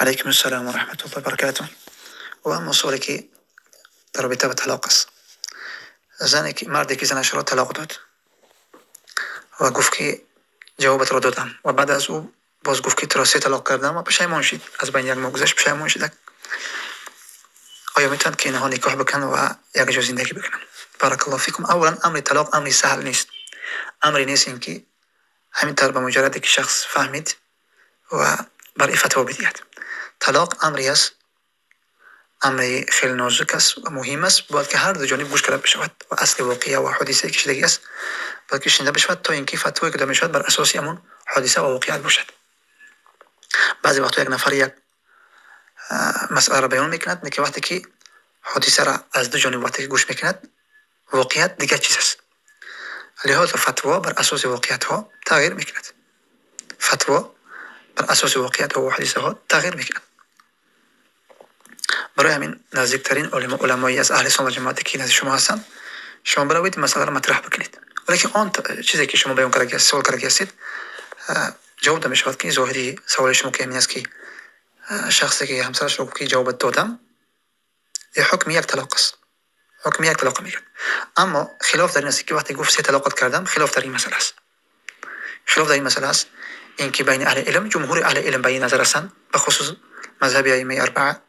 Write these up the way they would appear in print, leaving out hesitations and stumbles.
علیکم السلام و رحمت الله و برکاته. و اما سوالی که در رابطه با طلاق است. مردی که زنش را طلاق داد و گفت که جوابت را دادم و بعد از او باز گفت که تو را 3 طلاق کردم و پشیمان شد، از بین یک ماه گذشت پشیمان شد. آیا میتوند که اینها نکاح بکنن و یک جا زندگی بکنن؟ بارک الله فیکم. اولا امر طلاق امر سهل نیست، امری نیست این که همینطور به مجردی که شخص فهمید و برای فتوا بدهد. طلاق امری است، امری خیلی نازک است و مهم است، باید که هر دو جانب گوش کرده بشود و اصل واقعه و حادثه که شدگی است باید که شنیده بشود تا اینکه فتوایی که داده میشود بر اساس همون حادثه و واقعیت باشد. بعضی وقتا یک نفر یک مسئله را بیان میکند، که وقتی که حادثه را از دو جانب وقتی که گوش میکند واقعیت دیگر چیز است، لذا فتوا بر اساس واقعیت ها تغییر میکند. فتوا بر اساس واقعیت ها و حادثه ها تغییر میکند. برای همین نزدیکترین علمایی از اهل سنت و جماعت که نزد شما هستند، شما بروید مسئله را مطرح بکنید، ولی آن چیزی که شما بیان کرده سوال کرده هستید جواب داده میشود که ظاهری سوال شما که همین است که شخصی که همسرش رو که جواب دادم حکم یک طلاق است، حکم یک طلاق میگه. اما خلاف در این است که وقتی گفت 3 طلاقات کردم، خلاف در این مسئله است. خلاف در این مسئله است این که بین اهل علم، جمهور اهل علم به این نظر هستند، به خصوص مذهب ائمه اربعه،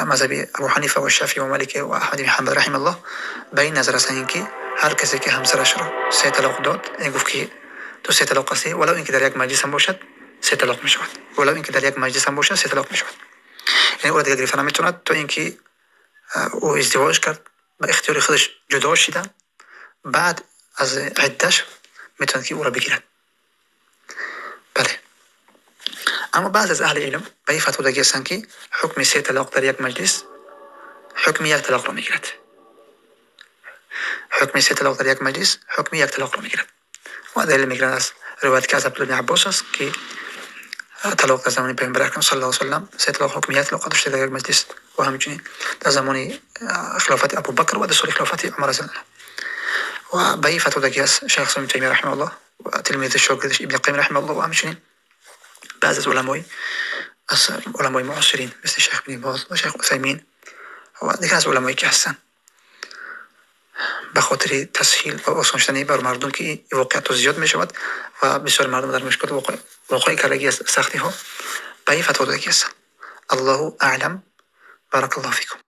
مذهب ابو حنیفه و شافعی و مالک و احمد بن حنبل رحم الله، به این نظر هستند که هر کسی که همسرش را 3 طلاق داد، این گفت که تو 3 طلاق هستی، ولو اینکه در یک مجلس هم باشد 3 طلاق می شود، ولو اینکه در یک مجلس هم باشد 3 طلاق می شود. یعنی او دیگه گرفتن میتوند تا اینکه او ازدواج کرد به اختیار خودش جدا شده، بعد از عدتش میتوند که او را بگیرد. بله. اما بعض از اهل علم به این فتوا داده هستند که حکم 3 طلاق در یک مجلس حکم یک طلاق را میگیرد. حکم 3 طلاق در یک مجلس حکم یک طلاق را میگیرد. و دلیل میگیرند از روایت که از عبدالله بن عباس است که طلاق در زمان پیامبر اکرم صلی الله علیه و سلم 3 طلاق حکم یک طلاق داشته در یک مجلس، و همچنین در زمان خلافت ابوبکر و در سال خلافت عمر رضی الله عنه. و به این فتوا داده است شیخ ابن تیمیه رحمه الله و تلمیذ شاگردش ابن قیم رحمه الله، و همچنین بعض از علمای معاصرین مثل شیخ ابن باز و شیخ عثیمین و دیگر از علمایی که هستند، به خاطر تسهیل و آسان شدن بر مردم که این واقعیت زیاد می شود و بسیار مردم در مشکلات واقعی کردگی از سختی ها به این فتوا داده است. الله اعلم. بارک الله فیکم.